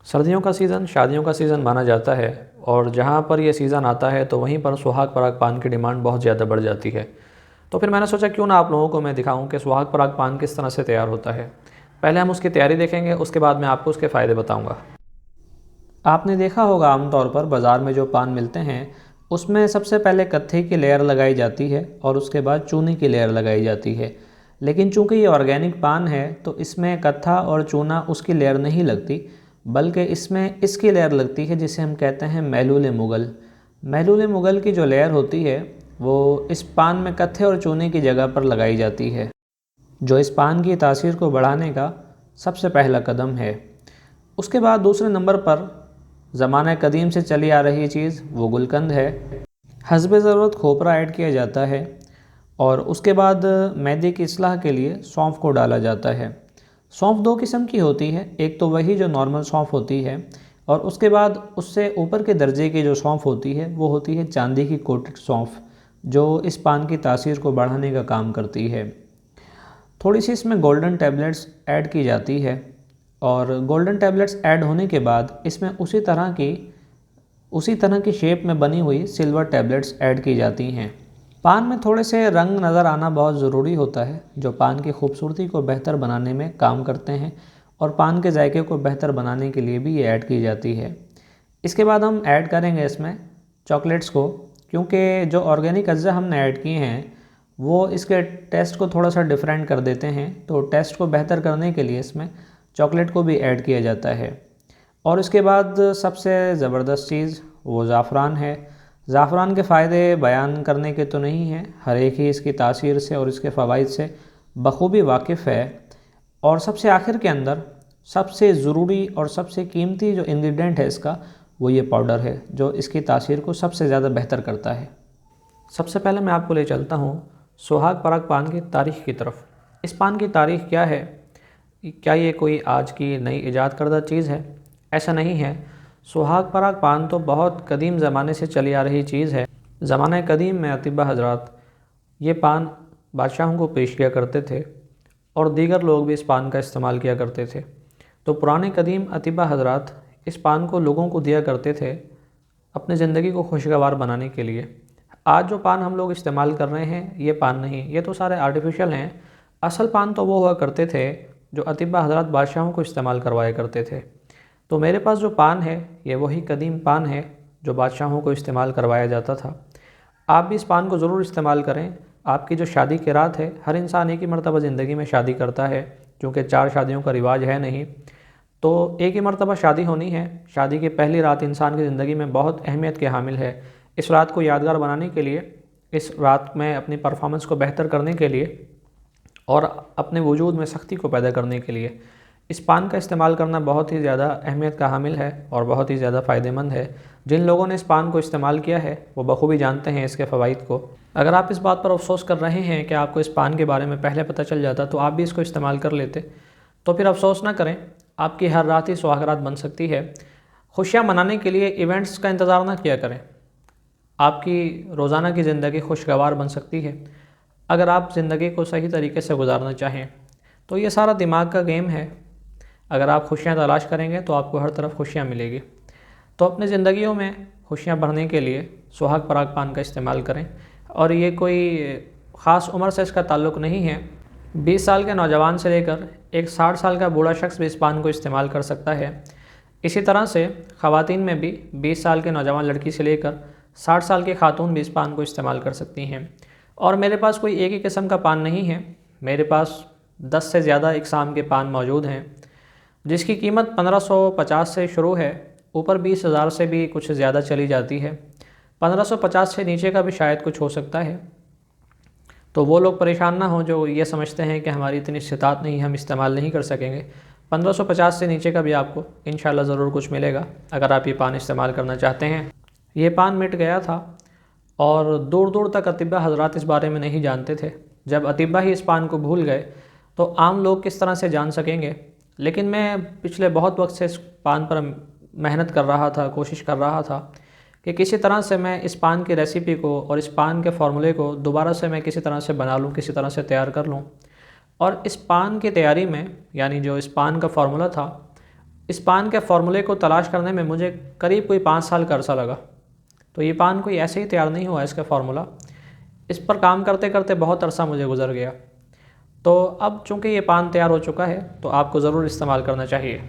सर्दियों का सीज़न शादियों का सीज़न माना जाता है और जहाँ पर ये सीज़न आता है तो वहीं पर सुहाग पराग पान की डिमांड बहुत ज़्यादा बढ़ जाती है। तो फिर मैंने सोचा क्यों ना आप लोगों को मैं दिखाऊं कि सुहाग पराग पान किस तरह से तैयार होता है। पहले हम उसकी तैयारी देखेंगे, उसके बाद मैं आपको उसके फ़ायदे बताऊँगा। आपने देखा होगा आमतौर पर बाज़ार में जो पान मिलते हैं उसमें सबसे पहले कत्थे की लेयर लगाई जाती है और उसके बाद चूने की लेयर लगाई जाती है। लेकिन चूंकि ये ऑर्गेनिक पान है तो इसमें कत्था और चूना उसकी लेयर नहीं लगती, बल्कि इसमें इसकी लेयर लगती है जिसे हम कहते हैं महलूल मुग़ल। महलूल मुग़ल की जो लेयर होती है वो इस पान में कत्थे और चूने की जगह पर लगाई जाती है, जो इस पान की तासीर को बढ़ाने का सबसे पहला कदम है। उसके बाद दूसरे नंबर पर ज़माने कदीम से चली आ रही चीज़ वो गुलकंद है। हस्बे ज़रूरत खोपरा ऐड किया जाता है और उसके बाद मैदे की इस्लाह के लिए सौंफ को डाला जाता है। सौंफ दो किस्म की होती है, एक तो वही जो नॉर्मल सौंफ होती है और उसके बाद उससे ऊपर के दर्जे की जो सौंफ होती है वो होती है चांदी की कोटेड सौंफ, जो इस पान की तासीर को बढ़ाने का काम करती है। थोड़ी सी इसमें गोल्डन टैबलेट्स ऐड की जाती है और गोल्डन टैबलेट्स ऐड होने के बाद इसमें उसी तरह की शेप में बनी हुई सिल्वर टैबलेट्स ऐड की जाती हैं। पान में थोड़े से रंग नज़र आना बहुत ज़रूरी होता है, जो पान की खूबसूरती को बेहतर बनाने में काम करते हैं और पान के जायके को बेहतर बनाने के लिए भी ये ऐड की जाती है। इसके बाद हम ऐड करेंगे इसमें चॉकलेट्स को, क्योंकि जो ऑर्गेनिक अज्जा हमने ऐड किए हैं वो इसके टेस्ट को थोड़ा सा डिफरेंट कर देते हैं, तो टेस्ट को बेहतर करने के लिए इसमें चॉकलेट को भी ऐड किया जाता है। और इसके बाद सबसे ज़बरदस्त चीज़ वो ज़ाफ़रान है। ज़ाफ़रान के फ़ायदे बयान करने के तो नहीं हैं, हर एक ही इसकी तासीर से और इसके फ़वाइद से बखूबी वाकिफ़ है। और सबसे आखिर के अंदर सबसे ज़रूरी और सबसे कीमती जो इंग्रेडिएंट है इसका वो ये पाउडर है, जो इसकी तासीर को सबसे ज़्यादा बेहतर करता है। सबसे पहले मैं आपको ले चलता हूँ सुहाग पराग पान की तारीख़ की तरफ। इस पान की तारीख़ क्या है? क्या ये कोई आज की नई ईजाद करदा चीज़ है? ऐसा नहीं है। सुहाग पराग पान तो बहुत कदीम ज़माने से चली आ रही चीज़ है। ज़माने कदीम में अतिबा हजरात ये पान बादशाहों को पेश किया करते थे और दीगर लोग भी इस पान का इस्तेमाल किया करते थे। तो पुराने कदीम अतिबा हजरात इस पान को लोगों को दिया करते थे अपनी ज़िंदगी को खुशगवार बनाने के लिए। आज जो पान हम लोग इस्तेमाल कर रहे हैं ये पान नहीं, ये तो सारे आर्टिफिशियल हैं। असल पान तो वो हुआ करते थे जो अतिबा हजरात बादशाहों को इस्तेमाल करवाया करते थे। तो मेरे पास जो पान है ये वही कदीम पान है जो बादशाहों को इस्तेमाल करवाया जाता था। आप भी इस पान को ज़रूर इस्तेमाल करें। आपकी जो शादी की रात है, हर इंसान एक ही मरतबा ज़िंदगी में शादी करता है, क्योंकि 4 शादियों का रिवाज है नहीं, तो एक ही मरतबा शादी होनी है। शादी की पहली रात इंसान की ज़िंदगी में बहुत अहमियत के हामिल है। इस रात को यादगार बनाने के लिए, इस रात में अपनी परफॉर्मेंस को बेहतर करने के लिए और अपने वजूद में सख्ती को पैदा करने के लिए इस पान का इस्तेमाल करना बहुत ही ज़्यादा अहमियत का हामिल है और बहुत ही ज़्यादा फ़ायदेमंद है। जिन लोगों ने इस पान को इस्तेमाल किया है वो बखूबी जानते हैं इसके फ़वाइद को। अगर आप इस बात पर अफसोस कर रहे हैं कि आपको इस पान के बारे में पहले पता चल जाता तो आप भी इसको इस्तेमाल कर लेते, तो फिर अफसोस ना करें, आपकी हर रात ही सुहागरात बन सकती है। खुशियाँ मनाने के लिए इवेंट्स का इंतज़ार ना किया करें। आपकी रोज़ाना की ज़िंदगी खुशगवार बन सकती है अगर आप ज़िंदगी को सही तरीके से गुजारना चाहें। तो ये सारा दिमाग का गेम है। अगर आप खुशियाँ तलाश करेंगे तो आपको हर तरफ खुशियाँ मिलेगी। तो अपनी ज़िंदगियों में खुशियाँ भरने के लिए सुहाग पराग पान का इस्तेमाल करें। और ये कोई ख़ास उम्र से इसका ताल्लुक़ नहीं है। 20 साल के नौजवान से लेकर एक 60 साल का बूढ़ा शख्स भी इस पान को इस्तेमाल कर सकता है। इसी तरह से ख़वातीन में भी 20 साल के नौजवान लड़की से लेकर 60 साल की खातून भी इस पान को इस्तेमाल कर सकती हैं। और मेरे पास कोई एक ही किस्म का पान नहीं है, मेरे पास 10 से ज़्यादा इकसाम के पान मौजूद हैं, जिसकी कीमत 1550 से शुरू है, ऊपर 20,000 से भी कुछ ज़्यादा चली जाती है। 1550 से नीचे का भी शायद कुछ हो सकता है। तो वो लोग परेशान ना हों जो ये समझते हैं कि हमारी इतनी इस्तात नहीं, हम इस्तेमाल नहीं कर सकेंगे। 1550 से नीचे का भी आपको इंशाल्लाह ज़रूर कुछ मिलेगा अगर आप ये पान इस्तेमाल करना चाहते हैं। ये पान मिट गया था और दूर दूर तक अतिबा हजरात इस बारे में नहीं जानते थे। जब अतिबा ही इस पान को भूल गए तो आम लोग किस तरह से जान सकेंगे। लेकिन मैं पिछले बहुत वक्त से इस पान पर मेहनत कर रहा था, कोशिश कर रहा था कि किसी तरह से मैं इस पान की रेसिपी को और इस पान के फार्मूले को दोबारा से मैं किसी तरह से बना लूँ, किसी तरह से तैयार कर लूँ। और इस पान की तैयारी में, यानी जो इस पान का फार्मूला था इस पान के फॉर्मूले को तलाश करने में मुझे करीब कोई 5 साल का अरसा लगा। तो ये पान कोई ऐसे ही तैयार नहीं हुआ, इसका फार्मूला इस पर काम करते करते बहुत अरसा मुझे गुजर गया। तो अब चूँकि ये पान तैयार हो चुका है तो आपको ज़रूर इस्तेमाल करना चाहिए।